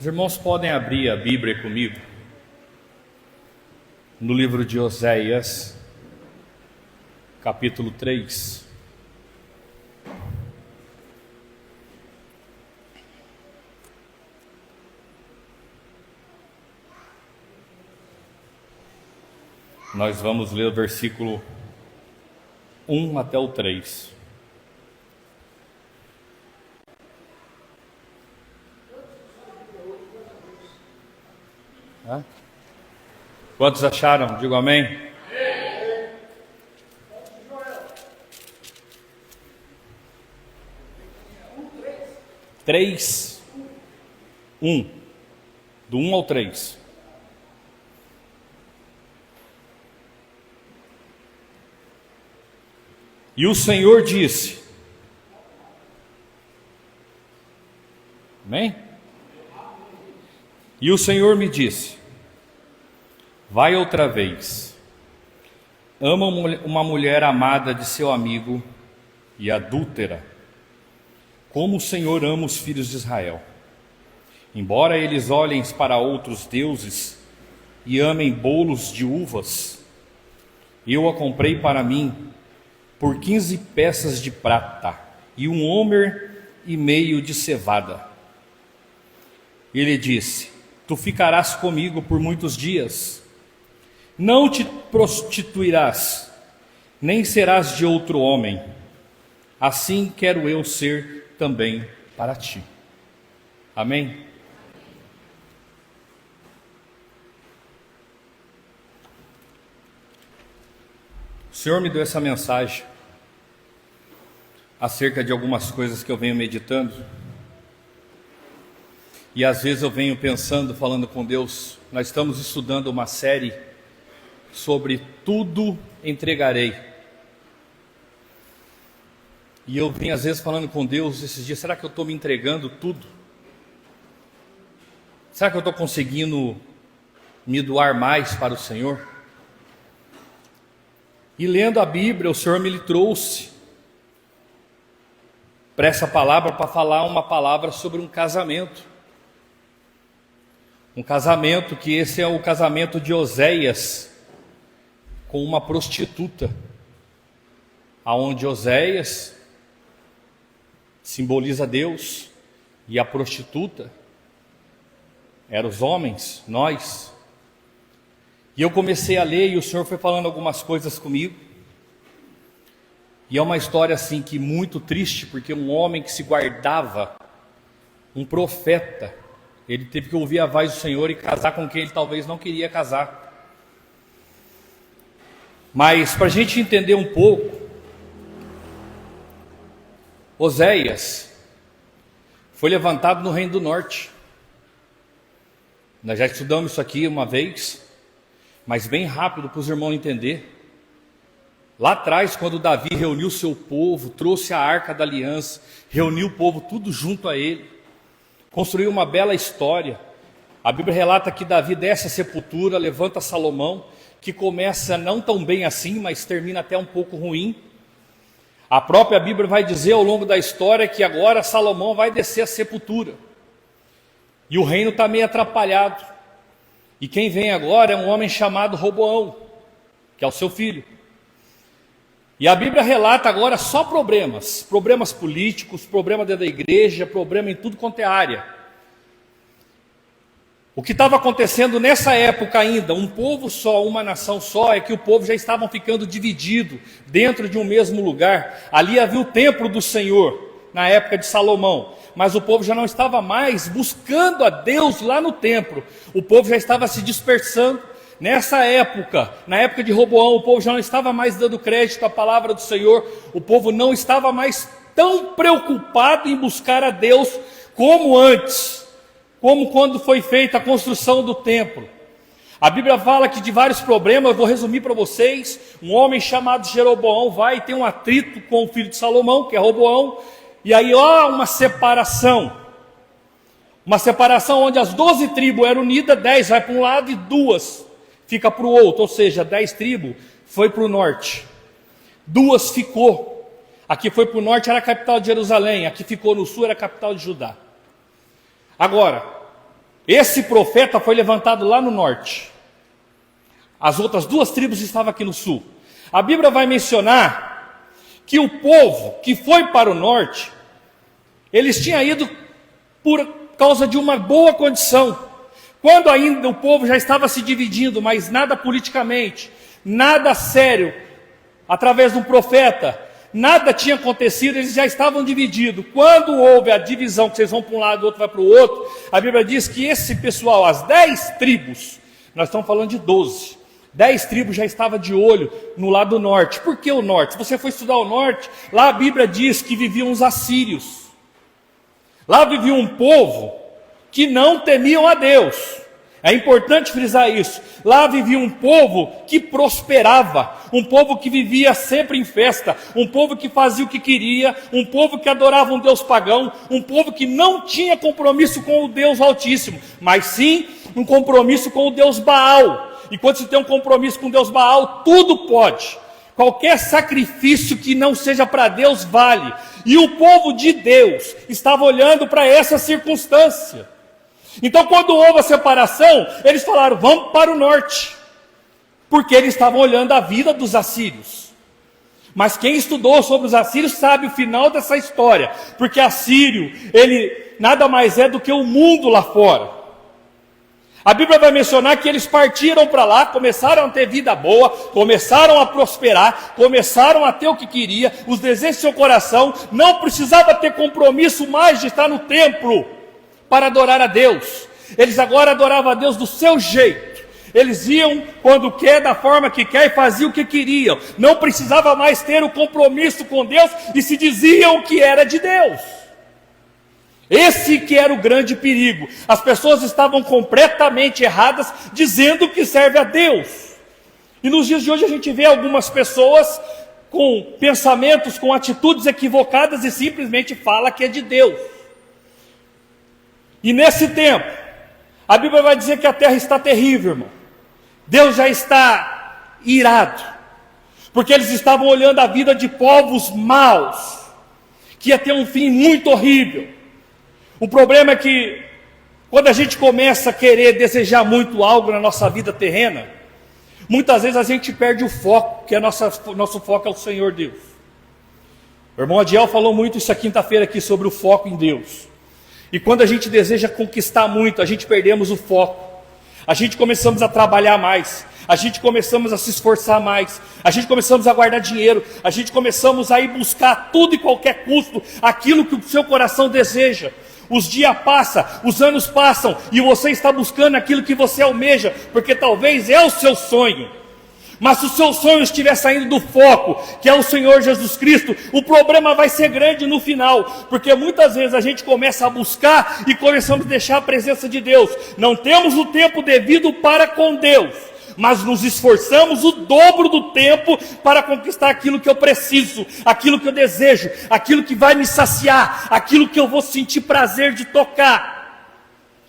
Os irmãos podem abrir a Bíblia comigo no livro de Oséias, capítulo 3. Nós vamos ler o versículo 1 até o 3. Quantos acharam? Digo amém. 3, 1. Do 1 ao 3. E o Senhor disse: amém? E o Senhor me disse: vai outra vez, ama uma mulher amada de seu amigo e adúltera, como o Senhor ama os filhos de Israel. Embora eles olhem para outros deuses e amem bolos de uvas, eu a comprei para mim por 15 peças de prata e 1 homer e meio de cevada. Ele disse: tu ficarás comigo por muitos dias, não te prostituirás, nem serás de outro homem. Assim quero eu ser também para ti. Amém? O Senhor me deu essa mensagem acerca de algumas coisas que eu venho meditando. E às vezes eu venho pensando, falando com Deus. Nós estamos estudando uma série sobre tudo entregarei. E eu venho às vezes falando com Deus esses dias: será que eu estou me entregando tudo? Será que eu estou conseguindo me doar mais para o Senhor? E lendo a Bíblia, o Senhor me trouxe para essa palavra, para falar uma palavra sobre um casamento. Um casamento que esse é o casamento de Oséias com uma prostituta, aonde Oséias simboliza Deus e a prostituta eram os homens, nós. E eu comecei a ler e o Senhor foi falando algumas coisas comigo. E é uma história assim que muito triste, porque um homem que se guardava, um profeta, ele teve que ouvir a voz do Senhor e casar com quem ele talvez não queria casar. Mas para a gente entender um pouco, Oséias foi levantado no Reino do Norte. Nós já estudamos isso aqui uma vez, mas bem rápido para os irmãos entenderem. Lá atrás, quando Davi reuniu seu povo, trouxe a Arca da Aliança, reuniu o povo tudo junto a ele, construiu uma bela história. A Bíblia relata que Davi desce a sepultura, levanta Salomão, que começa não tão bem assim, mas termina até um pouco ruim. A própria Bíblia vai dizer ao longo da história que agora Salomão vai descer a sepultura. E o reino está meio atrapalhado. E quem vem agora é um homem chamado Roboão, que é o seu filho. E a Bíblia relata agora só problemas políticos, problema dentro da igreja, problema em tudo quanto é área. O que estava acontecendo nessa época ainda, um povo só, uma nação só, é que o povo já estavam ficando dividido dentro de um mesmo lugar. Ali havia o templo do Senhor, na época de Salomão, mas o povo já não estava mais buscando a Deus lá no templo. O povo já estava se dispersando. Nessa época, na época de Roboão, o povo já não estava mais dando crédito à palavra do Senhor. O povo não estava mais tão preocupado em buscar a Deus como antes, como quando foi feita a construção do templo. A Bíblia fala que de vários problemas, eu vou resumir para vocês. Um homem chamado Jeroboão vai e tem um atrito com o filho de Salomão, que é Roboão, e aí uma separação. Uma separação onde as 12 tribos eram unidas, 10 vai para um lado e 2 fica para o outro, ou seja, 10 tribos foi para o norte, 2 ficou. Aqui foi para o norte, era a capital de Jerusalém, aqui ficou no sul, era a capital de Judá. Agora, Esse profeta foi levantado lá no norte. As outras duas tribos estavam aqui no sul. A Bíblia vai mencionar que o povo que foi para o norte, eles tinham ido por causa de uma boa condição. Quando ainda o povo já estava se dividindo, mas nada politicamente, nada sério, através de um profeta, nada tinha acontecido, eles já estavam divididos. Quando houve a divisão, que vocês vão para um lado e o outro vai para o outro, a Bíblia diz que esse pessoal, as 10 tribos, nós estamos falando de 12, 10 tribos já estavam de olho no lado norte. Por que o norte? Se você for estudar o norte, lá a Bíblia diz que viviam os assírios. Lá vivia um povo que não temiam a Deus. É importante frisar isso. Lá vivia um povo que prosperava, um povo que vivia sempre em festa, um povo que fazia o que queria, um povo que adorava um Deus pagão, um povo que não tinha compromisso com o Deus Altíssimo, mas sim um compromisso com o Deus Baal. E quando se tem um compromisso com o Deus Baal, tudo pode. Qualquer sacrifício que não seja para Deus vale. E o povo de Deus estava olhando para essa circunstância. Então, quando houve a separação, eles falaram, vamos para o norte, porque eles estavam olhando a vida dos assírios. Mas quem estudou sobre os assírios sabe o final dessa história, porque assírio, ele nada mais é do que o mundo lá fora. A Bíblia vai mencionar que eles partiram para lá, começaram a ter vida boa, começaram a prosperar, começaram a ter o que queria, os desejos do seu coração, não precisava ter compromisso mais de estar no templo para adorar a Deus. Eles agora adoravam a Deus do seu jeito. Eles iam quando quer, da forma que quer, e faziam o que queriam. Não precisava mais ter o compromisso com Deus e se diziam que era de Deus. Esse que era o grande perigo. As pessoas estavam completamente erradas, dizendo que serve a Deus. E nos dias de hoje a gente vê algumas pessoas com pensamentos, com atitudes equivocadas e simplesmente fala que é de Deus. E nesse tempo, a Bíblia vai dizer que a terra está terrível, irmão. Deus já está irado, porque eles estavam olhando a vida de povos maus, que ia ter um fim muito horrível. O problema é que, quando a gente começa a querer desejar muito algo na nossa vida terrena, muitas vezes a gente perde o foco, que nosso foco é o Senhor Deus. O irmão Adiel falou muito isso a quinta-feira aqui sobre o foco em Deus. E quando a gente deseja conquistar muito, a gente perdemos o foco. A gente começamos a trabalhar mais. A gente começamos a se esforçar mais. A gente começamos a guardar dinheiro. A gente começamos a ir buscar a tudo e qualquer custo aquilo que o seu coração deseja. Os dias passam, os anos passam e você está buscando aquilo que você almeja, porque talvez é o seu sonho. Mas se o seu sonho estiver saindo do foco, que é o Senhor Jesus Cristo, o problema vai ser grande no final, porque muitas vezes a gente começa a buscar e começamos a deixar a presença de Deus. Não temos o tempo devido para com Deus, mas nos esforçamos o dobro do tempo para conquistar aquilo que eu preciso, aquilo que eu desejo, aquilo que vai me saciar, aquilo que eu vou sentir prazer de tocar.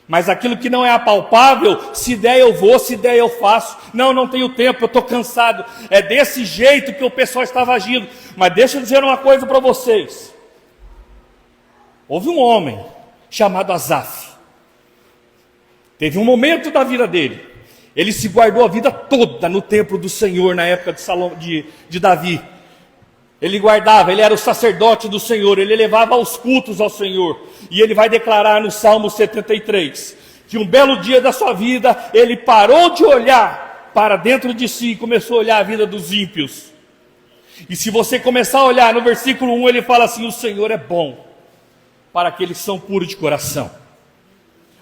Mas aquilo que não é apalpável, se der eu vou, se der eu faço. Não tenho tempo, eu estou cansado. É desse jeito que o pessoal estava agindo. Mas deixa eu dizer uma coisa para vocês. Houve um homem chamado Asaf. Teve um momento da vida dele. Ele se guardou a vida toda no templo do Senhor, na época de Davi. Ele guardava, ele era o sacerdote do Senhor, ele levava os cultos ao Senhor. E ele vai declarar no Salmo 73, que um belo dia da sua vida, ele parou de olhar para dentro de si e começou a olhar a vida dos ímpios. E se você começar a olhar no versículo 1, ele fala assim, o Senhor é bom para aqueles que são puros de coração.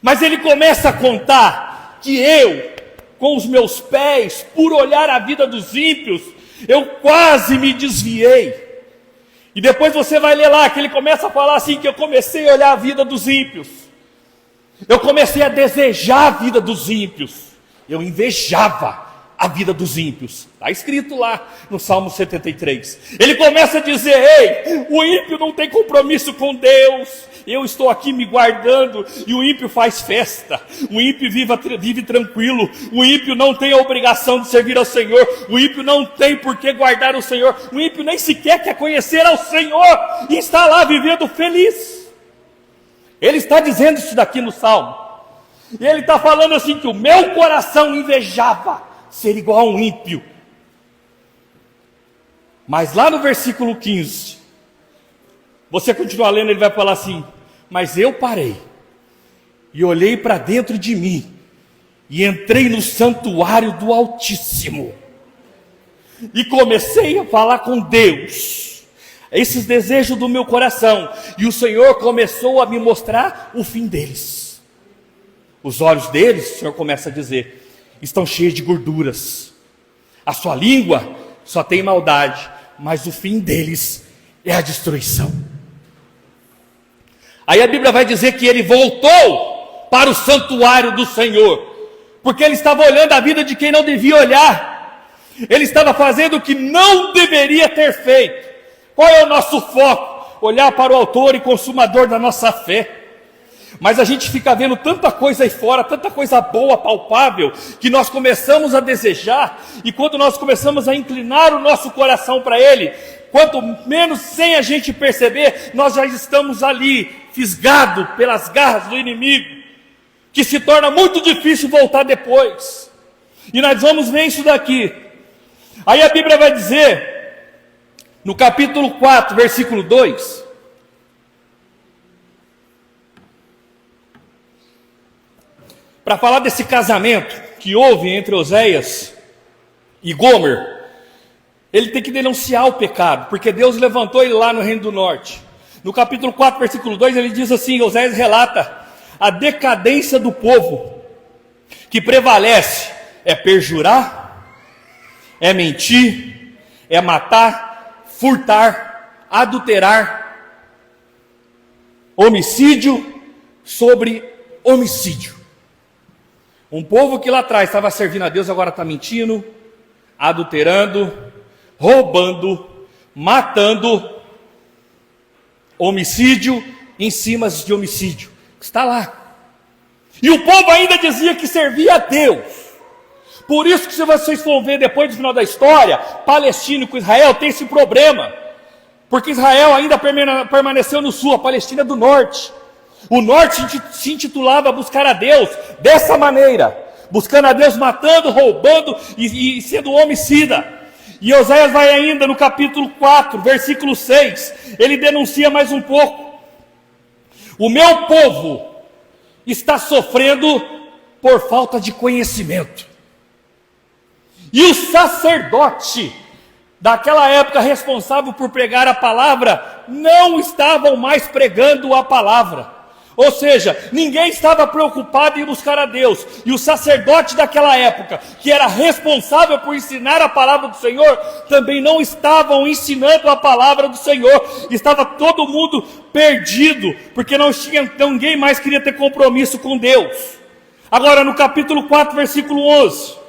Mas ele começa a contar que eu, com os meus pés, por olhar a vida dos ímpios, eu quase me desviei. E depois você vai ler lá que ele começa a falar assim, que eu comecei a olhar a vida dos ímpios. Eu comecei a desejar a vida dos ímpios. Eu invejava a vida dos ímpios. Está escrito lá no Salmo 73. Ele começa a dizer, ei, o ímpio não tem compromisso com Deus. Eu estou aqui me guardando e o ímpio faz festa. O ímpio vive tranquilo. O ímpio não tem a obrigação de servir ao Senhor. O ímpio não tem por que guardar o Senhor. O ímpio nem sequer quer conhecer ao Senhor e está lá vivendo feliz. Ele está dizendo isso daqui no Salmo. E ele está falando assim que o meu coração invejava ser igual a um ímpio. Mas lá no versículo 15, você continua lendo, ele vai falar assim: mas eu parei e olhei para dentro de mim e entrei no santuário do Altíssimo e comecei a falar com Deus esses desejos do meu coração, e o Senhor começou a me mostrar o fim deles. Os olhos deles, o Senhor começa a dizer, estão cheios de gorduras, a sua língua só tem maldade, mas o fim deles é a destruição. Aí a Bíblia vai dizer que ele voltou para o santuário do Senhor, porque ele estava olhando a vida de quem não devia olhar, ele estava fazendo o que não deveria ter feito. Qual é o nosso foco? Olhar para o autor e consumador da nossa fé. Mas a gente fica vendo tanta coisa aí fora, tanta coisa boa, palpável, que nós começamos a desejar, e quando nós começamos a inclinar o nosso coração para ele, quanto menos sem a gente perceber, nós já estamos ali, fisgados pelas garras do inimigo, que se torna muito difícil voltar depois. E nós vamos ver isso daqui. Aí a Bíblia vai dizer, no capítulo 4, versículo 2, para falar desse casamento que houve entre Oséias e Gomer, ele tem que denunciar o pecado, porque Deus levantou ele lá no Reino do Norte. No capítulo 4, versículo 2, ele diz assim, Oséias relata a decadência do povo, que prevalece é perjurar, é mentir, é matar, furtar, adulterar, homicídio sobre homicídio. Um povo que lá atrás estava servindo a Deus, agora está mentindo, adulterando, roubando, matando, homicídio em cima de homicídio. Está lá. E o povo ainda dizia que servia a Deus. Por isso que se vocês for ver depois do final da história, Palestina com Israel tem esse problema. Porque Israel ainda permaneceu no sul, a Palestina do norte. O norte se intitulava buscar a Deus dessa maneira, buscando a Deus, matando, roubando e sendo homicida. E Oséias vai ainda no capítulo 4, versículo 6, ele denuncia mais um pouco. O meu povo está sofrendo por falta de conhecimento. E o sacerdote daquela época responsável por pregar a palavra não estavam mais pregando a palavra. Ou seja, ninguém estava preocupado em buscar a Deus. E o sacerdote daquela época, que era responsável por ensinar a palavra do Senhor, também não estavam ensinando a palavra do Senhor. Estava todo mundo perdido, porque ninguém mais queria ter compromisso com Deus. Agora no capítulo 4, versículo 11,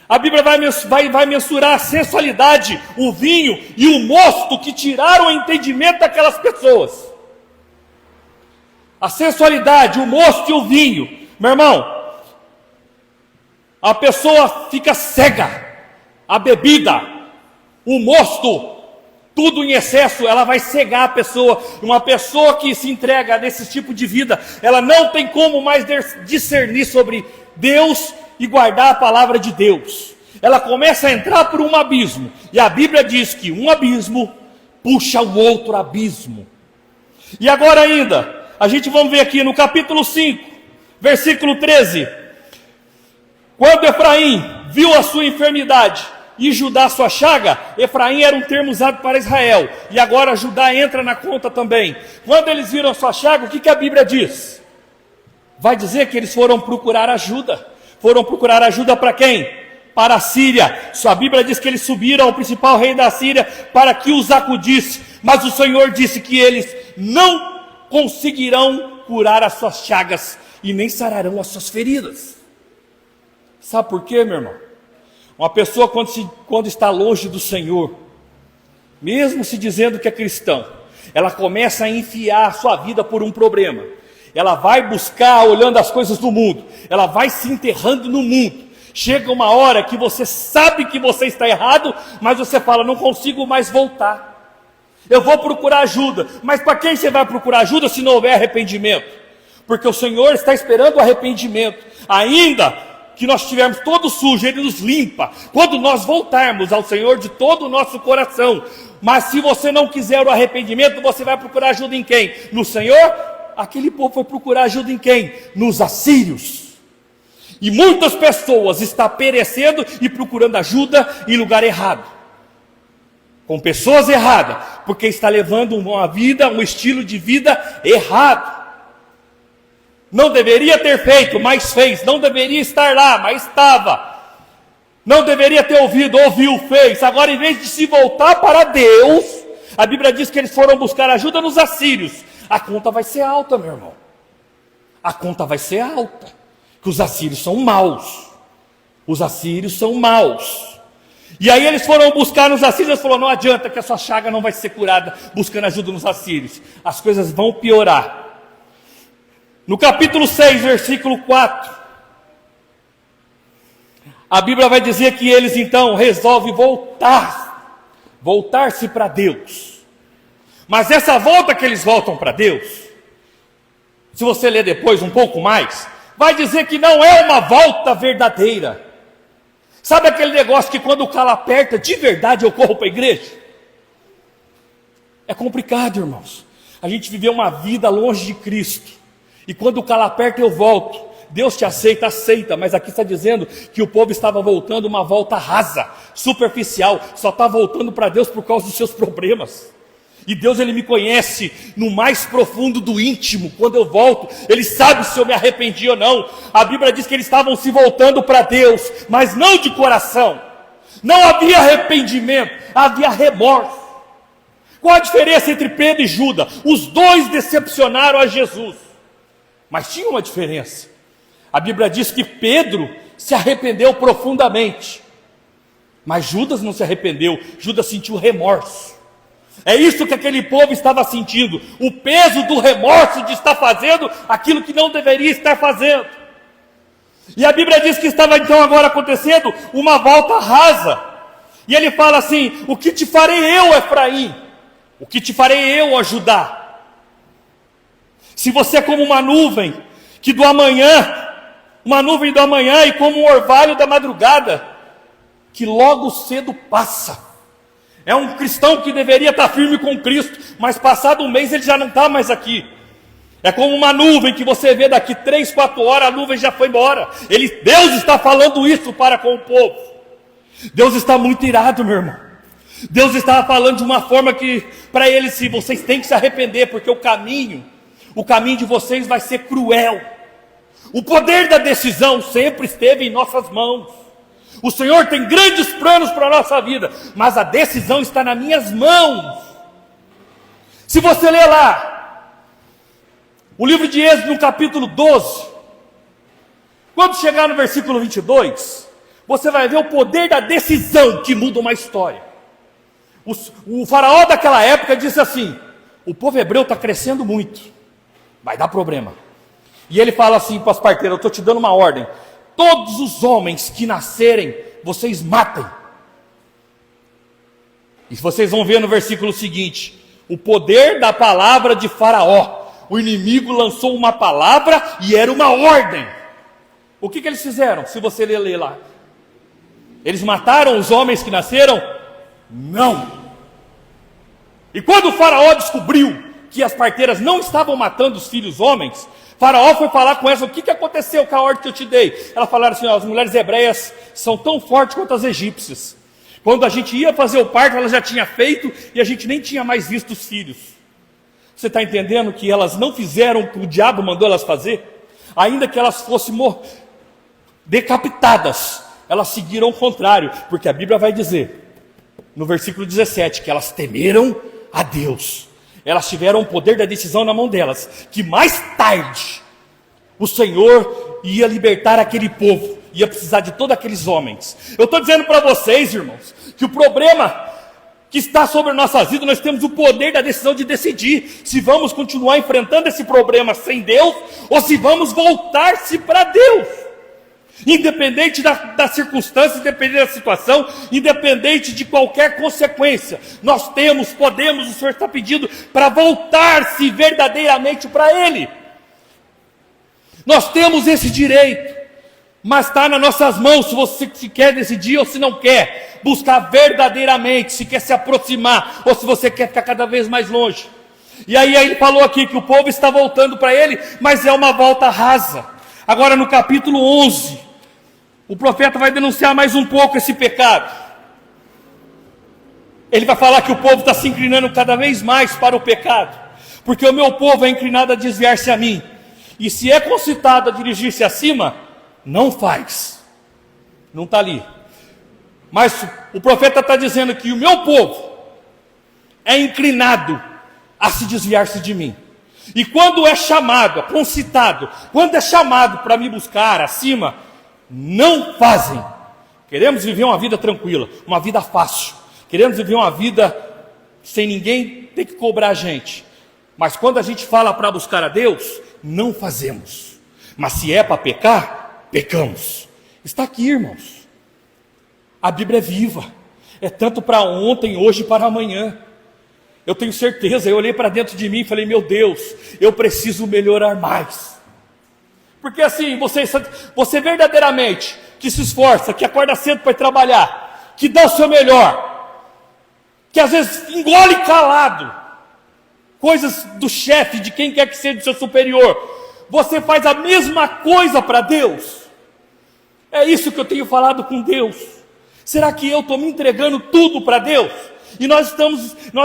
a Bíblia vai mensurar a sensualidade, o vinho e o mosto que tiraram o entendimento daquelas pessoas. A sensualidade, o mosto e o vinho. Meu irmão, a pessoa fica cega. A bebida, o mosto, tudo em excesso, ela vai cegar a pessoa. Uma pessoa que se entrega nesse tipo de vida, ela não tem como mais discernir sobre Deus e guardar a palavra de Deus. Ela começa a entrar por um abismo. E a Bíblia diz que um abismo puxa o outro abismo. E agora ainda, a gente vamos ver aqui no capítulo 5, versículo 13. Quando Efraim viu a sua enfermidade e Judá a sua chaga, Efraim era um termo usado para Israel. E agora Judá entra na conta também. Quando eles viram a sua chaga, o que a Bíblia diz? Vai dizer que eles foram procurar ajuda. Foram procurar ajuda para quem? Para a Síria. Sua Bíblia diz que eles subiram ao principal rei da Síria para que os acudisse. Mas o Senhor disse que eles não conseguirão curar as suas chagas e nem sararão as suas feridas. Sabe por quê, meu irmão? Uma pessoa quando está longe do Senhor, mesmo se dizendo que é cristão, ela começa a enfiar a sua vida por um problema. Ela vai buscar olhando as coisas do mundo, ela vai se enterrando no mundo. Chega uma hora que você sabe que você está errado, mas você fala, não consigo mais voltar. Eu vou procurar ajuda. Mas para quem você vai procurar ajuda se não houver arrependimento? porque o Senhor está esperando o arrependimento. Ainda que nós estivermos todos sujos, Ele nos limpa, quando nós voltarmos ao Senhor de todo o nosso coração. Mas se você não quiser o arrependimento, você vai procurar ajuda em quem? No Senhor? Aquele povo foi procurar ajuda em quem? Nos assírios. E muitas pessoas estão perecendo e procurando ajuda em lugar errado, com pessoas erradas, porque está levando uma vida, um estilo de vida errado. Não deveria ter feito, mas fez. Não deveria estar lá, mas estava. Não deveria ter ouvido, ouviu, fez. Agora, em vez de se voltar para Deus, a Bíblia diz que eles foram buscar ajuda nos assírios. A conta vai ser alta, meu irmão. A conta vai ser alta. Que os assírios são maus. Os assírios são maus. E aí eles foram buscar nos assírios. Eles falaram, não adianta que a sua chaga não vai ser curada buscando ajuda nos assírios. As coisas vão piorar. No capítulo 6, versículo 4, a Bíblia vai dizer que eles então resolvem voltar-se para Deus. Mas essa volta que eles voltam para Deus, se você ler depois um pouco mais, vai dizer que não é uma volta verdadeira. Sabe aquele negócio que quando o calo aperta, de verdade eu corro para a igreja? É complicado, irmãos. A gente viveu uma vida longe de Cristo. E quando o calo aperta eu volto. Deus te aceita, aceita. Mas aqui está dizendo que o povo estava voltando uma volta rasa, superficial. Só está voltando para Deus por causa dos seus problemas. E Deus, Ele me conhece no mais profundo do íntimo. Quando eu volto, Ele sabe se eu me arrependi ou não. A Bíblia diz que eles estavam se voltando para Deus, mas não de coração. Não havia arrependimento, havia remorso. Qual a diferença entre Pedro e Judas? Os dois decepcionaram a Jesus. Mas tinha uma diferença. A Bíblia diz que Pedro se arrependeu profundamente. Mas Judas não se arrependeu. Judas sentiu remorso. É isso que aquele povo estava sentindo. O peso do remorso de estar fazendo aquilo que não deveria estar fazendo. E a Bíblia diz que estava então agora acontecendo uma volta rasa. E ele fala assim, o que te farei eu, Efraim? O que te farei eu, Judá? Se você é como uma nuvem, que do amanhã, uma nuvem do amanhã e como um orvalho da madrugada, que logo cedo passa. É um cristão que deveria estar firme com Cristo, mas passado um mês ele já não está mais aqui. É como uma nuvem que você vê daqui 3, 4 horas, a nuvem já foi embora. Deus está falando isso para com o povo. Deus está muito irado, meu irmão. Deus estava falando de uma forma que, para eles, se vocês têm que se arrepender, porque o caminho de vocês vai ser cruel. O poder da decisão sempre esteve em nossas mãos. O Senhor tem grandes planos para a nossa vida, mas a decisão está nas minhas mãos. Se você ler lá, o livro de Êxodo no capítulo 12, quando chegar no versículo 22, você vai ver o poder da decisão que muda uma história. O faraó daquela época disse assim, o povo hebreu está crescendo muito, vai dar problema. E ele fala assim para as parteiras, eu estou te dando uma ordem, todos os homens que nascerem, vocês matem. E vocês vão ver no versículo seguinte, o poder da palavra de Faraó. O inimigo lançou uma palavra e era uma ordem. O que eles fizeram? Se você ler lá, eles mataram os homens que nasceram? Não. E quando o Faraó descobriu que as parteiras não estavam matando os filhos homens, Faraó foi falar com elas, o que aconteceu com a ordem que eu te dei? Elas falaram assim, as mulheres hebreias são tão fortes quanto as egípcias. Quando a gente ia fazer o parto, ela já tinha feito e a gente nem tinha mais visto os filhos. Você está entendendo que elas não fizeram o que o diabo mandou elas fazer? Ainda que elas fossem decapitadas, elas seguiram o contrário, porque a Bíblia vai dizer, no versículo 17, que elas temeram a Deus. Elas tiveram o poder da decisão na mão delas, que mais tarde o Senhor ia libertar aquele povo, ia precisar de todos aqueles homens. Eu estou dizendo para vocês, irmãos, que o problema que está sobre a nossa vida, nós temos o poder da decisão de decidir se vamos continuar enfrentando esse problema sem Deus, ou se vamos voltar-se para Deus. Independente da circunstância, independente da situação, independente de qualquer consequência, nós podemos, o Senhor está pedindo para voltar-se verdadeiramente para Ele. Nós temos esse direito, mas está nas nossas mãos se você se quer decidir ou se não quer, buscar verdadeiramente, se quer se aproximar ou se você quer ficar cada vez mais longe. E aí ele falou aqui que o povo está voltando para ele, mas é uma volta rasa. Agora no capítulo 11, o profeta vai denunciar mais um pouco esse pecado. Ele vai falar que o povo está se inclinando cada vez mais para o pecado, porque o meu povo é inclinado a desviar-se a mim, e se é concitado a dirigir-se acima, não faz. Não está ali. Mas o profeta está dizendo que o meu povo é inclinado a se desviar-se de mim. E quando é chamado, concitado, quando é chamado para me buscar acima, não fazem. Queremos viver uma vida tranquila, uma vida fácil. Queremos viver uma vida sem ninguém ter que cobrar a gente. Mas quando a gente fala para buscar a Deus, não fazemos. Mas se é para pecar, pecamos. Está aqui, irmãos. A Bíblia é viva. É tanto para ontem, hoje e para amanhã. Eu tenho certeza, eu olhei para dentro de mim e falei, meu Deus, eu preciso melhorar mais. Porque assim, você verdadeiramente que se esforça, que acorda cedo para ir trabalhar, que dá o seu melhor, que às vezes engole calado coisas do chefe, de quem quer que seja do seu superior, você faz a mesma coisa para Deus? É isso que eu tenho falado com Deus. Será que eu estou me entregando tudo para Deus? E nós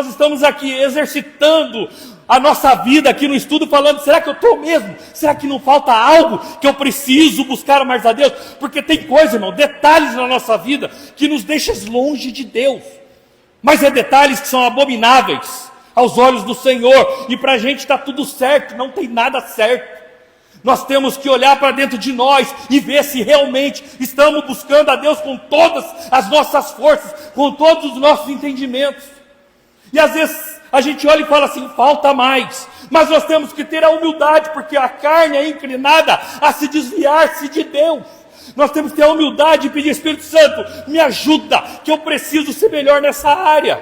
estamos aqui exercitando a nossa vida aqui no estudo, falando, será que eu estou mesmo? Será que não falta algo que eu preciso buscar mais a Deus? Porque tem coisa, irmão, detalhes na nossa vida que nos deixam longe de Deus. Mas é detalhes que são abomináveis aos olhos do Senhor. E para a gente está tudo certo, não tem nada certo. Nós temos que olhar para dentro de nós e ver se realmente estamos buscando a Deus com todas as nossas forças, com todos os nossos entendimentos. E às vezes a gente olha e fala assim, falta mais. Mas nós temos que ter a humildade, porque a carne é inclinada a se desviar-se de Deus. Nós temos que ter a humildade e pedir, Espírito Santo, me ajuda, que eu preciso ser melhor nessa área.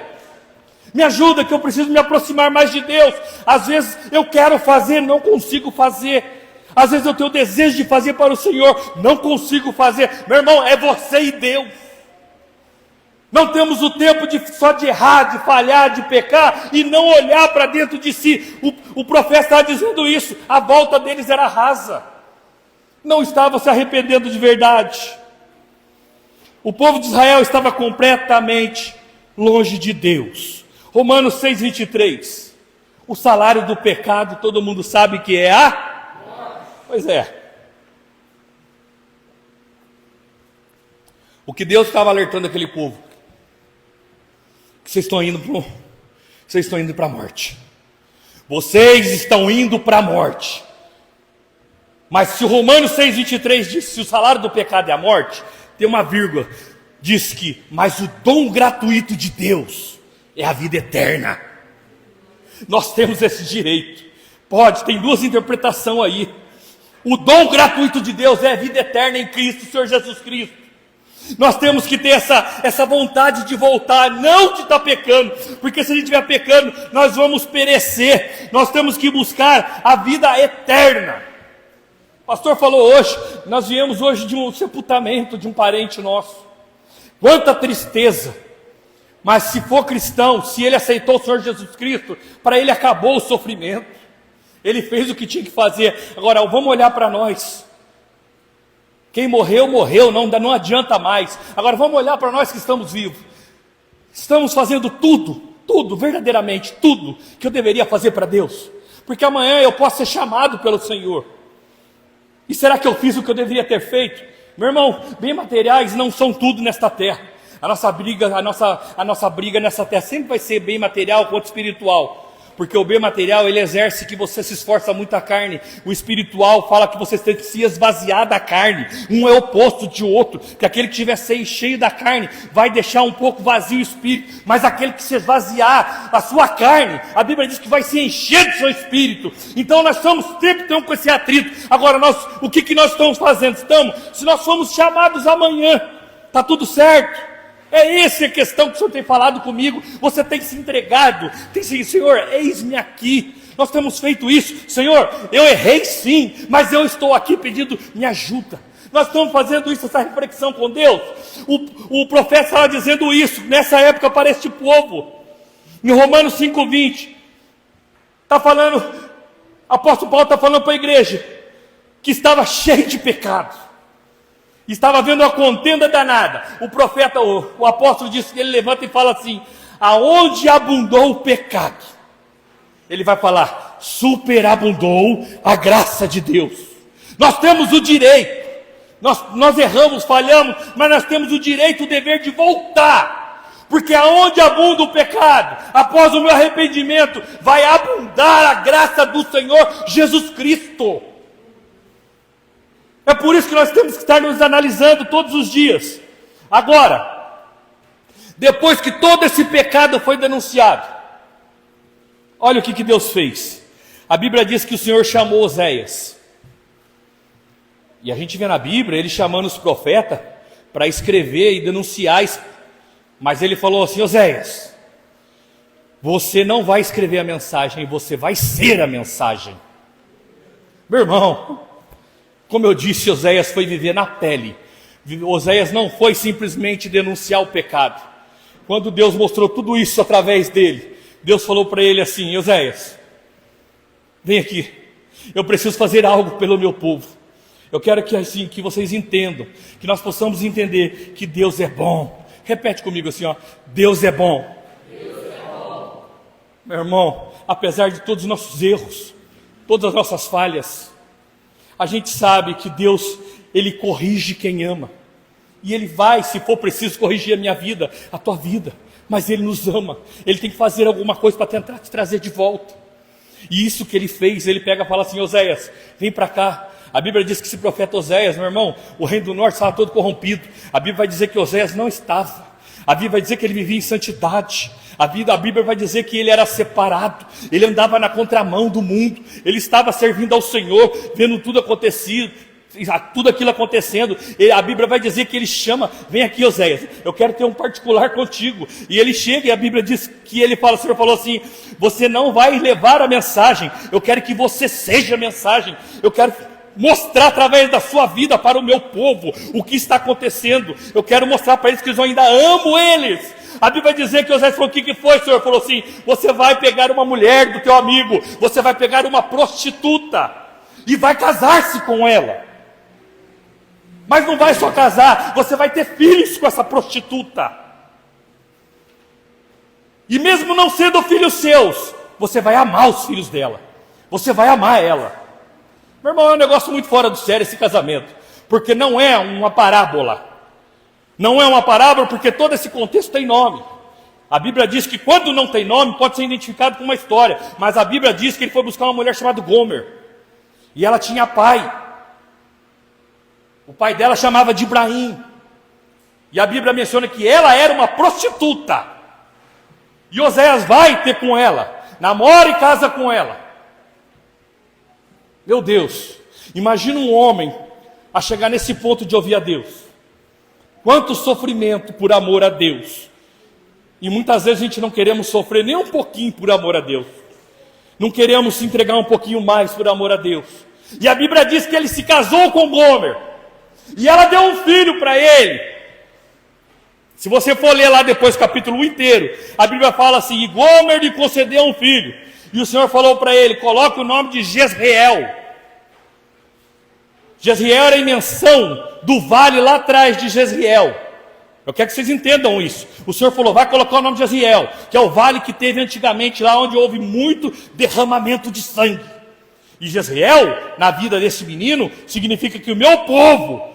Me ajuda, que eu preciso me aproximar mais de Deus. Às vezes eu quero fazer, não consigo fazer. Às vezes eu tenho o desejo de fazer para o Senhor, não consigo fazer. Meu irmão, é você e Deus. Não temos o tempo só de errar, de falhar, de pecar e não olhar para dentro de si. O profeta estava dizendo isso, a volta deles era rasa. Não estavam se arrependendo de verdade. O povo de Israel estava completamente longe de Deus. Romanos 6:23. O salário do pecado, todo mundo sabe que é a... Pois é. O que Deus estava alertando aquele povo? Que vocês estão indo para a morte. Vocês estão indo para a morte. Mas se o Romanos 6:23 diz que o salário do pecado é a morte, tem uma vírgula, diz que, mas o dom gratuito de Deus é a vida eterna. Nós temos esse direito. Tem duas interpretações aí. O dom gratuito de Deus é a vida eterna em Cristo, Senhor Jesus Cristo. Nós temos que ter essa vontade de voltar, não de estar pecando, porque se a gente estiver pecando, nós vamos perecer. Nós temos que buscar a vida eterna. O pastor falou hoje, nós viemos hoje de um sepultamento de um parente nosso. Quanta tristeza. Mas se for cristão, se ele aceitou o Senhor Jesus Cristo, para ele acabou o sofrimento. Ele fez o que tinha que fazer. Agora vamos olhar para nós. Quem morreu, morreu, não adianta mais. Agora vamos olhar para nós que estamos vivos. Estamos fazendo tudo, verdadeiramente tudo que eu deveria fazer para Deus. Porque amanhã eu posso ser chamado pelo Senhor. E será que eu fiz o que eu deveria ter feito? Meu irmão, bem materiais não são tudo nesta terra. A nossa briga nessa terra sempre vai ser bem material quanto espiritual. Porque o bem material, ele exerce que você se esforça muito a carne. O espiritual fala que você tem que se esvaziar da carne. Um é oposto de outro. Que aquele que estiver cheio da carne vai deixar um pouco vazio o espírito. Mas aquele que se esvaziar a sua carne, a Bíblia diz que vai se encher do seu espírito. Então nós sempre estamos com esse atrito. Agora o que nós estamos fazendo? Se nós formos chamados amanhã, está tudo certo. É essa a questão que o Senhor tem falado comigo. Você tem se entregado, tem se, Senhor, eis-me aqui. Nós temos feito isso. Senhor, eu errei sim, mas eu estou aqui pedindo, me ajuda. Nós estamos fazendo isso, essa reflexão com Deus. O profeta estava dizendo isso nessa época para este povo. Em Romanos 5:20, está falando, o apóstolo Paulo está falando para a igreja que estava cheio de pecado, estava havendo uma contenda danada. O profeta, o apóstolo disse que ele levanta e fala assim: aonde abundou o pecado, ele vai falar, superabundou a graça de Deus. Nós temos o direito, nós erramos, falhamos, mas nós temos o direito, o dever de voltar. Porque aonde abunda o pecado, após o meu arrependimento, vai abundar a graça do Senhor Jesus Cristo. É por isso que nós temos que estar nos analisando todos os dias. Agora, depois que todo esse pecado foi denunciado, olha o que Deus fez. A Bíblia diz que o Senhor chamou Oséias. E a gente vê na Bíblia ele chamando os profetas para escrever e denunciar. Mas ele falou assim: Oséias, você não vai escrever a mensagem, você vai ser a mensagem. Meu irmão, como eu disse, Oséias foi viver na pele. Oséias não foi simplesmente denunciar o pecado. Quando Deus mostrou tudo isso através dele, Deus falou para ele assim: Oséias, vem aqui, eu preciso fazer algo pelo meu povo. Eu quero que assim, que vocês entendam, que nós possamos entender que Deus é bom. Repete comigo assim, ó: Deus é bom. Deus é bom. Meu irmão, apesar de todos os nossos erros, todas as nossas falhas, a gente sabe que Deus, Ele corrige quem ama. E Ele vai, se for preciso, corrigir a minha vida, a tua vida. Mas Ele nos ama. Ele tem que fazer alguma coisa para tentar te trazer de volta. E isso que Ele fez, Ele pega e fala assim: Oséias, vem para cá. A Bíblia diz que esse profeta Oséias, meu irmão, o reino do norte estava todo corrompido. A Bíblia vai dizer que Oséias não estava. A Bíblia vai dizer que ele vivia em santidade. A Bíblia vai dizer que ele era separado. Ele andava na contramão do mundo. Ele estava servindo ao Senhor, vendo tudo acontecer, tudo aquilo acontecendo. A Bíblia vai dizer que ele chama: vem aqui, Oséias, eu quero ter um particular contigo. E ele chega e a Bíblia diz que ele fala, o Senhor falou assim: você não vai levar a mensagem, eu quero que você seja a mensagem. Eu quero mostrar através da sua vida para o meu povo o que está acontecendo. Eu quero mostrar para eles que eu ainda amo eles. A Bíblia vai dizer que Oséias falou: o que foi, Senhor? Falou assim: você vai pegar uma mulher do teu amigo, você vai pegar uma prostituta e vai casar-se com ela. Mas não vai só casar, você vai ter filhos com essa prostituta. E mesmo não sendo filhos seus, você vai amar os filhos dela. Você vai amar ela. Meu irmão, é um negócio muito fora do sério esse casamento. Porque não é uma parábola. Não é uma parábola porque todo esse contexto tem nome. A Bíblia diz que quando não tem nome, pode ser identificado com uma história. Mas a Bíblia diz que ele foi buscar uma mulher chamada Gomer. E ela tinha pai. O pai dela chamava de Ibrahim. E a Bíblia menciona que ela era uma prostituta. E Oséias vai ter com ela. Namora e casa com ela. Meu Deus, imagina um homem a chegar nesse ponto de ouvir a Deus. Quanto sofrimento por amor a Deus. E muitas vezes a gente não queremos sofrer nem um pouquinho por amor a Deus. Não queremos se entregar um pouquinho mais por amor a Deus. E a Bíblia diz que ele se casou com Gomer. E ela deu um filho para ele. Se você for ler lá depois o capítulo inteiro, a Bíblia fala assim: e Gomer lhe concedeu um filho. E o Senhor falou para ele: coloque o nome de Jezreel. Jezreel era a menção do vale lá atrás de Jezreel. Eu quero que vocês entendam isso. O Senhor falou: vai colocar o nome de Jezreel, que é o vale que teve antigamente lá onde houve muito derramamento de sangue. E Jezreel, na vida desse menino, significa que o meu povo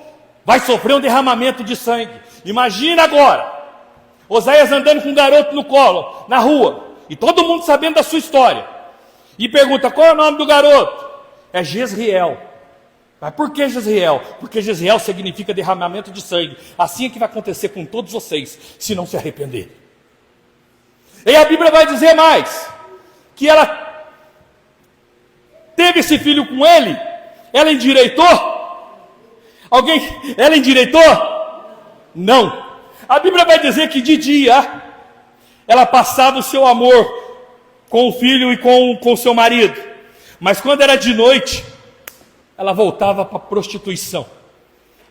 vai sofrer um derramamento de sangue. Imagina agora, Oséias andando com um garoto no colo, na rua, e todo mundo sabendo da sua história. E pergunta: qual é o nome do garoto? É Jezreel. Mas por que Jezreel? Porque Jezreel significa derramamento de sangue. Assim é que vai acontecer com todos vocês, se não se arrependerem. E a Bíblia vai dizer mais, que ela teve esse filho com ele, ela endireitou? Ela endireitou? Não. A Bíblia vai dizer que de dia, ela passava o seu amor com o filho e com seu marido. Mas quando era de noite, ela voltava para a prostituição.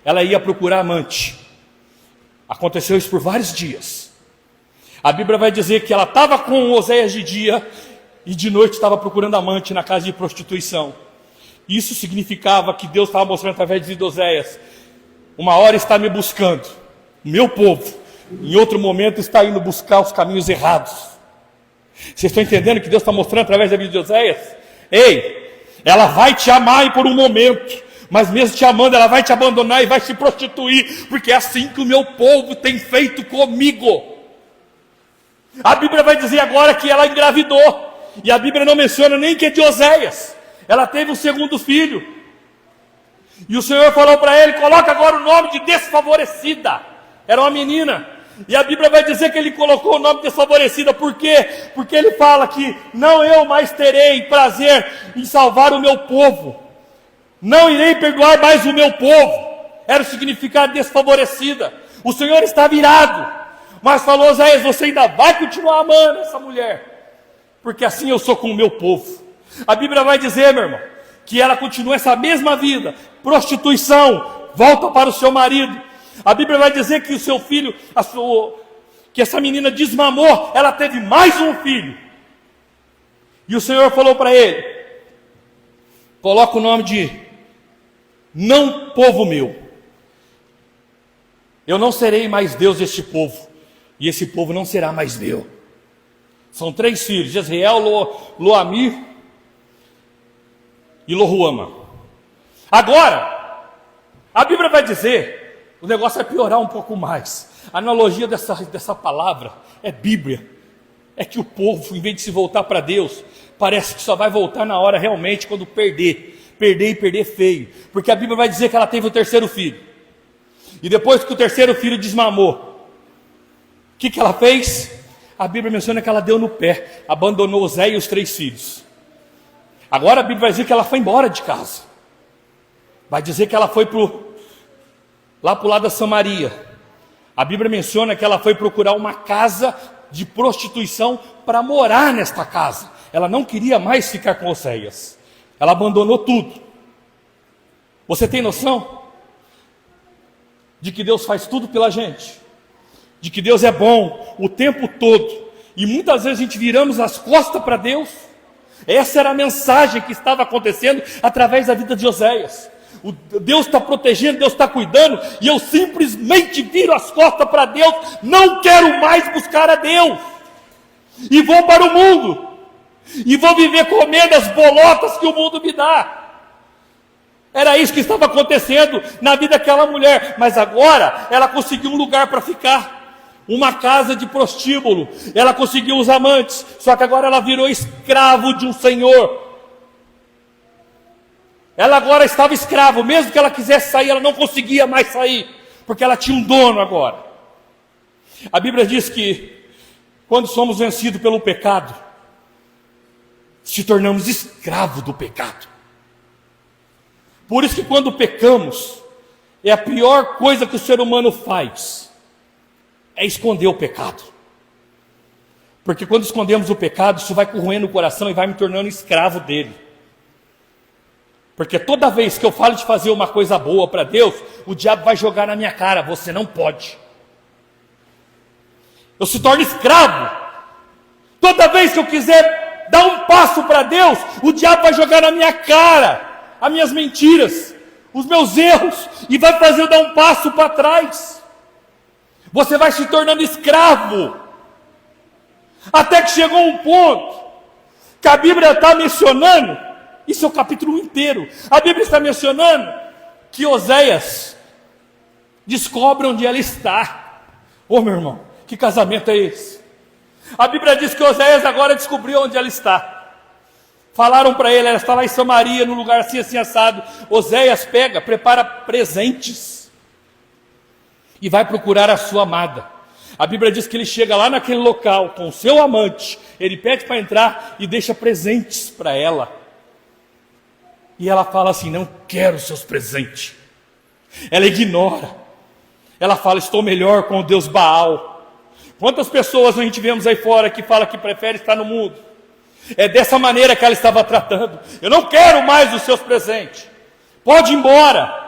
Ela ia procurar amante. Aconteceu isso por vários dias. A Bíblia vai dizer que ela estava com Oséias de dia e de noite estava procurando amante na casa de prostituição. Isso significava que Deus estava mostrando através de Oséias: uma hora está me buscando, meu povo, em outro momento está indo buscar os caminhos errados. Vocês estão entendendo que Deus está mostrando através da vida de Oséias? Ei, ela vai te amar por um momento, mas mesmo te amando, ela vai te abandonar e vai se prostituir, porque é assim que o meu povo tem feito comigo. A Bíblia vai dizer agora que ela engravidou, e a Bíblia não menciona nem que é de Oséias. Ela teve um segundo filho, e o Senhor falou para ele: coloca agora o nome de desfavorecida. Era uma menina, e a Bíblia vai dizer que ele colocou o nome desfavorecida. Por quê? Porque ele fala que não eu mais terei prazer em salvar o meu povo, não irei perdoar mais o meu povo. Era o significado desfavorecida. O Senhor está virado, mas falou: Oséias, você ainda vai continuar amando essa mulher, porque assim eu sou com o meu povo. A Bíblia vai dizer, meu irmão, que ela continua essa mesma vida, prostituição, volta para o seu marido. A Bíblia vai dizer que o seu filho, que essa menina desmamou, ela teve mais um filho. E o Senhor falou para ele: coloca o nome de não povo meu. Eu não serei mais Deus deste povo, e esse povo não será mais meu. São 3 filhos: Jezreel, Loamir e Lohuama. Agora, a Bíblia vai dizer, o negócio vai piorar um pouco mais. A analogia dessa palavra é Bíblia. É que o povo, em vez de se voltar para Deus, parece que só vai voltar na hora realmente quando perder e perder feio. Porque a Bíblia vai dizer que ela teve o 3º filho, e depois que o 3º filho desmamou, o que ela fez? A Bíblia menciona que ela deu no pé, abandonou Oséias e os 3 filhos. Agora a Bíblia vai dizer que ela foi embora de casa. Vai dizer que ela foi lá para o lado da Samaria. A Bíblia menciona que ela foi procurar uma casa de prostituição para morar nesta casa. Ela não queria mais ficar com Oséias. Ela abandonou tudo. Você tem noção de que Deus faz tudo pela gente? De que Deus é bom o tempo todo, e muitas vezes a gente viramos as costas para Deus? Essa era a mensagem que estava acontecendo através da vida de Oséias. Deus está protegendo, Deus está cuidando, e eu simplesmente viro as costas para Deus, não quero mais buscar a Deus, e vou para o mundo, e vou viver comendo as bolotas que o mundo me dá. Era isso que estava acontecendo na vida daquela mulher, mas agora ela conseguiu um lugar para ficar. Uma casa de prostíbulo, ela conseguiu os amantes, só que agora ela virou escravo de um senhor. Ela agora estava escrava, mesmo que ela quisesse sair, ela não conseguia mais sair, porque ela tinha um dono agora. A Bíblia diz que quando somos vencidos pelo pecado, se tornamos escravos do pecado. Por isso que quando pecamos, é a pior coisa que o ser humano faz, é esconder o pecado. Porque quando escondemos o pecado, isso vai corroendo o coração e vai me tornando escravo dele. Porque toda vez que eu falo de fazer uma coisa boa para Deus, o diabo vai jogar na minha cara: você não pode. Eu se torno escravo. Toda vez que eu quiser dar um passo para Deus, o diabo vai jogar na minha cara as minhas mentiras, os meus erros, e vai fazer eu dar um passo para trás. Você vai se tornando escravo, até que chegou um ponto que a Bíblia está mencionando, isso é o capítulo inteiro, a Bíblia está mencionando que Oséias descobre onde ela está. Ô meu irmão, que casamento é esse? A Bíblia diz que Oséias agora descobriu onde ela está. Falaram para ele: ela está lá em Samaria, num lugar assim, assim, assado. Oséias pega, prepara presentes e vai procurar a sua amada. A Bíblia diz que ele chega lá naquele local com o seu amante, ele pede para entrar e deixa presentes para ela. E ela fala assim: não quero seus presentes. Ela ignora. Ela fala: estou melhor com o Deus Baal. Quantas pessoas a gente vemos aí fora que fala que prefere estar no mundo? É dessa maneira que ela estava tratando. Eu não quero mais os seus presentes. Pode ir embora.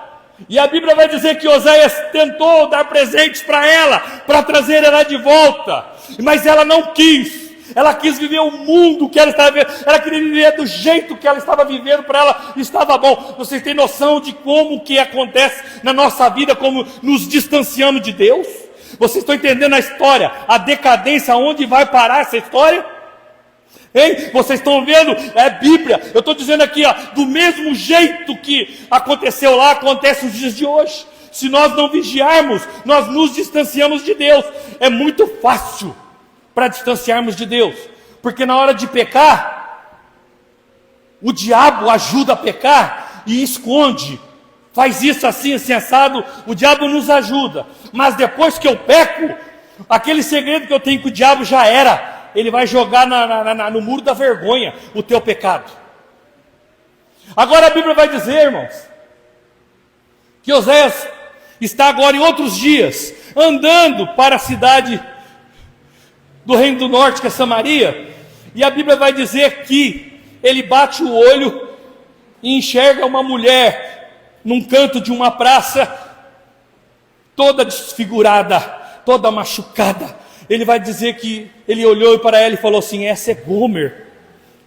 E a Bíblia vai dizer que Oséias tentou dar presentes para ela, para trazer ela de volta. Mas ela não quis. Ela quis viver o mundo que ela estava vivendo. Ela queria viver do jeito que ela estava vivendo, para ela estava bom. Vocês têm noção de como que acontece na nossa vida, como nos distanciamos de Deus? Vocês estão entendendo a história, a decadência, aonde vai parar essa história? Hein? Vocês estão vendo? É Bíblia. Eu estou dizendo aqui, ó, do mesmo jeito que aconteceu lá, acontece nos dias de hoje. Se nós não vigiarmos, nós nos distanciamos de Deus. É muito fácil para distanciarmos de Deus, porque na hora de pecar, o diabo ajuda a pecar e esconde. Faz isso assim, assim, assado, o diabo nos ajuda. Mas depois que eu peco, aquele segredo que eu tenho com o diabo já era. Ele vai jogar no muro da vergonha o teu pecado. Agora a Bíblia vai dizer, irmãos, que Oséias está agora em outros dias, andando para a cidade do Reino do Norte, que é Samaria, e a Bíblia vai dizer que ele bate o olho e enxerga uma mulher num canto de uma praça, toda desfigurada, toda machucada. Ele vai dizer que ele olhou para ela e falou assim: essa é Gomer,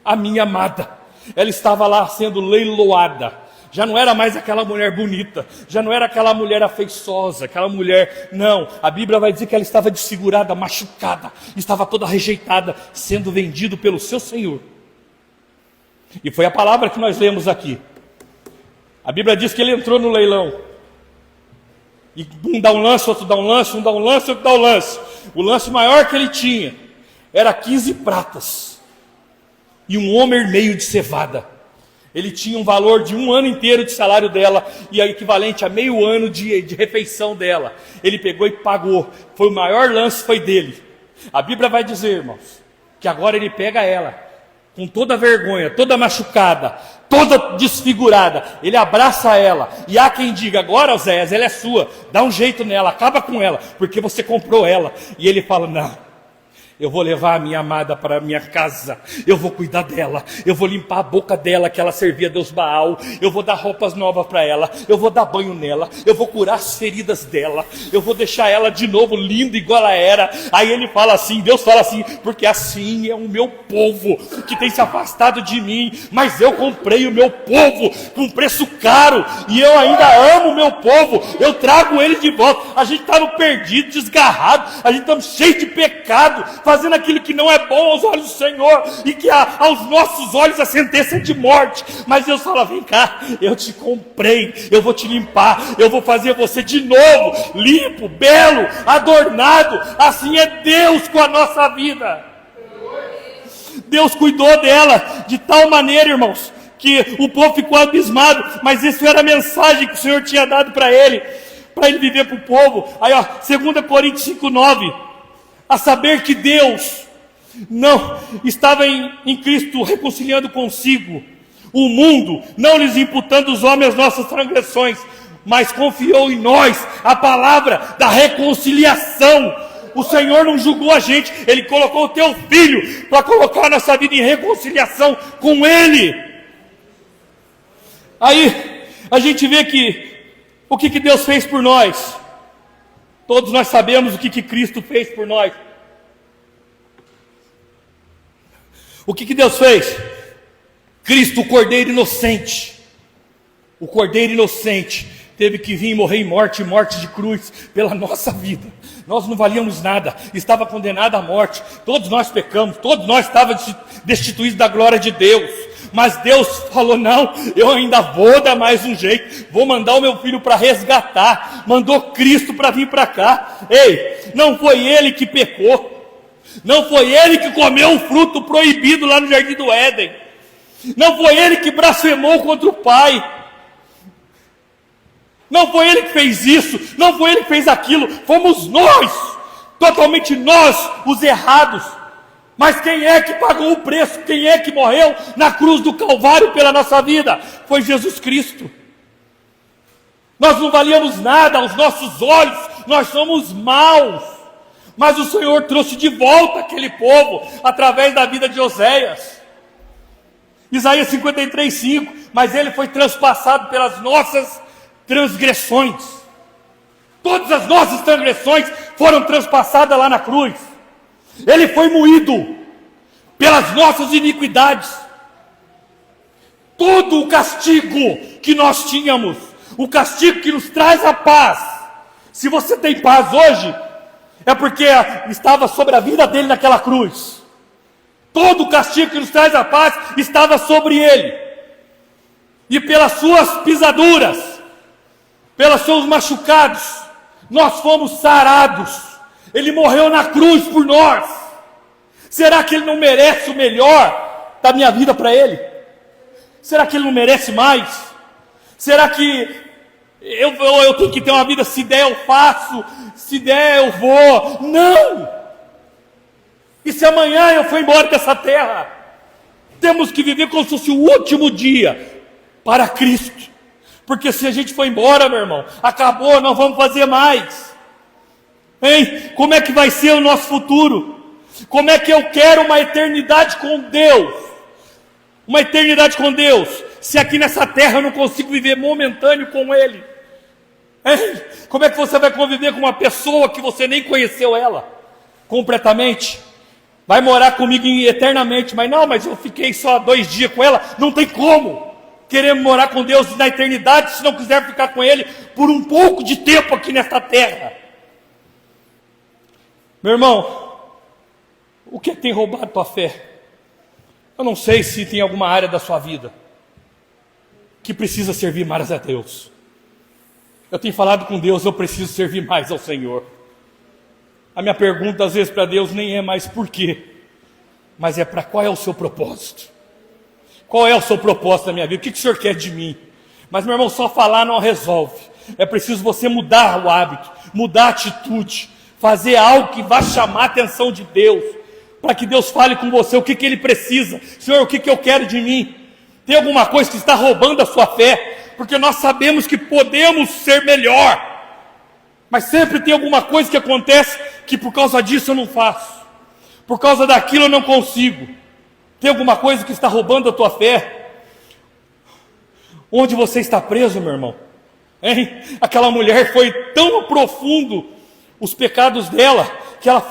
a minha amada. Ela estava lá sendo leiloada. Já não era mais aquela mulher bonita, já não era aquela mulher afeiçosa, aquela mulher, não. A Bíblia vai dizer que ela estava desfigurada, machucada, estava toda rejeitada, sendo vendido pelo seu Senhor. E foi a palavra que nós lemos aqui. A Bíblia diz que ele entrou no leilão. E um dá um lance, outro dá um lance, um dá um lance, outro dá um lance. O lance maior que ele tinha era 15 pratas e um homer meio de cevada. Ele tinha um valor de um ano inteiro de salário dela, e é equivalente a meio ano de refeição dela. Ele pegou e pagou. Foi o maior lance, foi dele. A Bíblia vai dizer, irmãos, que agora ele pega ela com toda vergonha, toda machucada, toda desfigurada. Ele abraça ela, e há quem diga: agora, Oséias, ela é sua, dá um jeito nela, acaba com ela, porque você comprou ela. E ele fala: não, eu vou levar a minha amada para a minha casa, eu vou cuidar dela, eu vou limpar a boca dela, que ela servia a Deus Baal, eu vou dar roupas novas para ela, eu vou dar banho nela, eu vou curar as feridas dela, eu vou deixar ela de novo linda igual ela era. Aí ele fala assim, Deus fala assim: porque assim é o meu povo, que tem se afastado de mim, mas eu comprei o meu povo com preço caro, e eu ainda amo o meu povo, eu trago ele de volta. A gente estava perdido, desgarrado, a gente estava cheio de pecado, fazendo aquilo que não é bom aos olhos do Senhor, e que aos nossos olhos a sentença é de morte. Mas Deus fala: vem cá, eu te comprei, eu vou te limpar, eu vou fazer você de novo, limpo, belo, adornado. Assim é Deus com a nossa vida. Deus cuidou dela de tal maneira, irmãos, que o povo ficou abismado, mas isso era a mensagem que o Senhor tinha dado para ele viver para o povo. Aí, ó, 2 Coríntios 5:9, a saber que Deus não estava em Cristo reconciliando consigo o mundo, não lhes imputando os homens as nossas transgressões, mas confiou em nós a palavra da reconciliação. O Senhor não julgou a gente, Ele colocou o teu filho para colocar a nossa vida em reconciliação com Ele. Aí a gente vê que o que Deus fez por nós. Todos nós sabemos o que Cristo fez por nós. O que Deus fez? Cristo, o Cordeiro inocente. O Cordeiro inocente teve que vir e morrer em morte de cruz, pela nossa vida. Nós não valíamos nada, estava condenado à morte. Todos nós pecamos, todos nós estávamos destituídos da glória de Deus. Mas Deus falou: não, eu ainda vou dar mais um jeito, vou mandar o meu filho para resgatar. Mandou Cristo para vir para cá. Ei, não foi ele que pecou, não foi ele que comeu o fruto proibido lá no Jardim do Éden, não foi ele que blasfemou contra o Pai, não foi ele que fez isso, não foi ele que fez aquilo, fomos nós, totalmente nós, os errados. Mas quem é que pagou o preço? Quem é que morreu na cruz do Calvário pela nossa vida? Foi Jesus Cristo. Nós não valíamos nada aos nossos olhos, nós somos maus. Mas o Senhor trouxe de volta aquele povo através da vida de Oséias. Isaías 53:5, mas ele foi transpassado pelas nossas transgressões. Todas as nossas transgressões foram transpassadas lá na cruz. Ele foi moído pelas nossas iniquidades. Todo o castigo que nós tínhamos, o castigo que nos traz a paz. Se você tem paz hoje, é porque estava sobre a vida dele naquela cruz. Todo o castigo que nos traz a paz estava sobre ele. E pelas suas pisaduras, pelos seus machucados, nós fomos sarados. Ele morreu na cruz por nós. Será que ele não merece o melhor da minha vida para ele? Será que ele não merece mais? Será que eu tenho que ter uma vida, se der eu faço, se der eu vou? Não! E se amanhã eu for embora dessa terra? Temos que viver como se fosse o último dia para Cristo. Porque se a gente for embora, meu irmão, acabou, não vamos fazer mais. Hein? Como é que vai ser o nosso futuro? Como é que eu quero uma eternidade com Deus? Uma eternidade com Deus, se aqui nessa terra eu não consigo viver momentâneo com Ele? Hein? Como é que você vai conviver com uma pessoa que você nem conheceu ela completamente? Vai morar comigo eternamente, mas eu fiquei só 2 dias com ela. Não tem como querer morar com Deus na eternidade se não quiser ficar com Ele por um pouco de tempo aqui nesta terra. Meu irmão, o que tem roubado tua fé? Eu não sei se tem alguma área da sua vida que precisa servir mais a Deus. Eu tenho falado com Deus, eu preciso servir mais ao Senhor. A minha pergunta às vezes para Deus nem é mais por quê, mas é para qual é o seu propósito. Qual é o seu propósito na minha vida? O que o Senhor quer de mim? Mas meu irmão, só falar não resolve. É preciso você mudar o hábito, mudar a atitude, fazer algo que vá chamar a atenção de Deus, para que Deus fale com você o que Ele precisa. Senhor, o que eu quero de mim? Tem alguma coisa que está roubando a sua fé? Porque nós sabemos que podemos ser melhor, mas sempre tem alguma coisa que acontece que por causa disso eu não faço, por causa daquilo eu não consigo. Tem alguma coisa que está roubando a tua fé? Onde você está preso, meu irmão? Hein? Aquela mulher foi tão profundo os pecados dela, que ela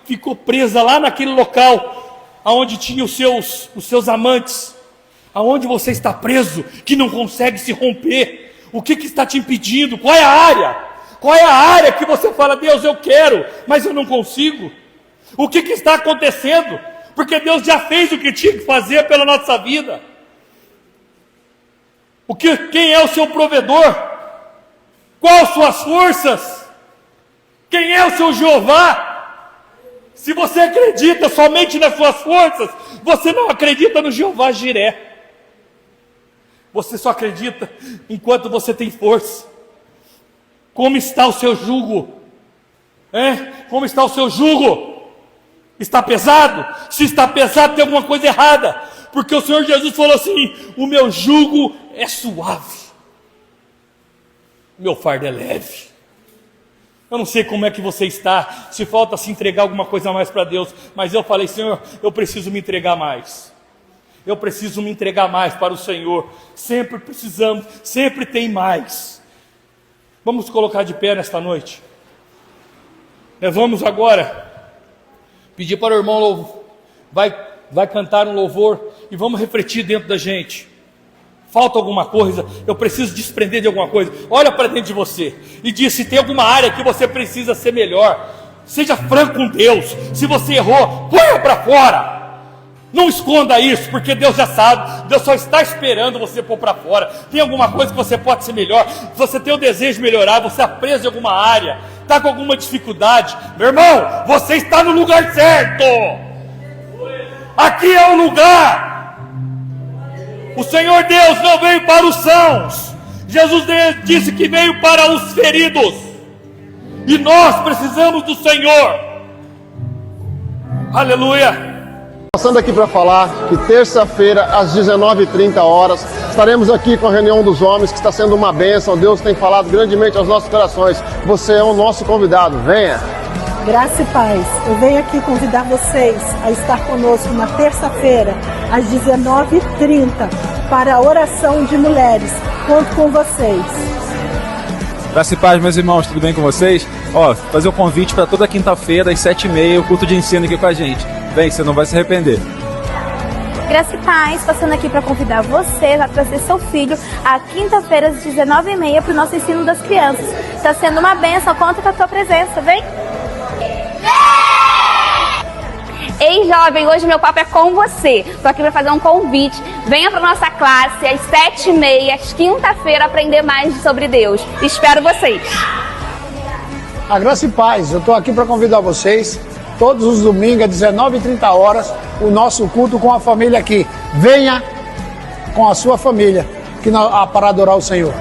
ficou presa lá naquele local, aonde tinha os seus amantes. Aonde você está preso, que não consegue se romper? O que está te impedindo? Qual é a área? Qual é a área que você fala, Deus, eu quero, mas eu não consigo? O que está acontecendo? Porque Deus já fez o que tinha que fazer pela nossa vida. Quem é o seu provedor? Quais suas forças? Quem é o seu Jeová? Se você acredita somente nas suas forças, você não acredita no Jeová Jiré. Você só acredita enquanto você tem força. Como está o seu jugo? Como está o seu jugo? Está pesado? Se está pesado, tem alguma coisa errada. Porque o Senhor Jesus falou assim: o meu jugo é suave, o meu fardo é leve. Eu não sei como é que você está, se falta se entregar alguma coisa a mais para Deus, mas eu falei, Senhor, eu preciso me entregar mais. Eu preciso me entregar mais para o Senhor. Sempre precisamos, sempre tem mais. Vamos colocar de pé nesta noite. Vamos agora pedir para o irmão, vai cantar um louvor e vamos refletir dentro da gente. Falta alguma coisa, eu preciso desprender de alguma coisa. Olha para dentro de você e diz se tem alguma área que você precisa ser melhor. Seja franco com Deus. Se você errou, põe para fora. Não esconda isso, porque Deus já sabe. Deus só está esperando você pôr para fora. Tem alguma coisa que você pode ser melhor? Se você tem o desejo de melhorar, você é preso em alguma área, está com alguma dificuldade, meu irmão, você está no lugar certo. Aqui é o lugar. O Senhor Deus não veio para os sãos. Jesus disse que veio para os feridos. E nós precisamos do Senhor. Aleluia. Passando aqui para falar que terça-feira, às 19h30, estaremos aqui com a reunião dos homens, que está sendo uma bênção. Deus tem falado grandemente aos nossos corações. Você é o nosso convidado. Venha. Graça e paz. Eu venho aqui convidar vocês a estar conosco na terça-feira, às 19h30, para a oração de mulheres. Conto com vocês. Graça e paz, meus irmãos, tudo bem com vocês? Fazer um convite para toda quinta-feira, às 7h30, o culto de ensino aqui com a gente. Vem, você não vai se arrepender. Graça e paz, passando aqui para convidar você a trazer seu filho à quinta-feira às 19h30 para o nosso ensino das crianças. Está sendo uma bênção, conta com a tua presença, vem! Ei, jovem, hoje meu papo é com você. Estou aqui para fazer um convite. Venha para nossa classe às 7h30, às quinta-feira, aprender mais sobre Deus. Espero vocês. A Graça e Paz, eu estou aqui para convidar vocês, todos os domingos, às 19h30, o nosso culto com a família aqui. Venha com a sua família para adorar o Senhor.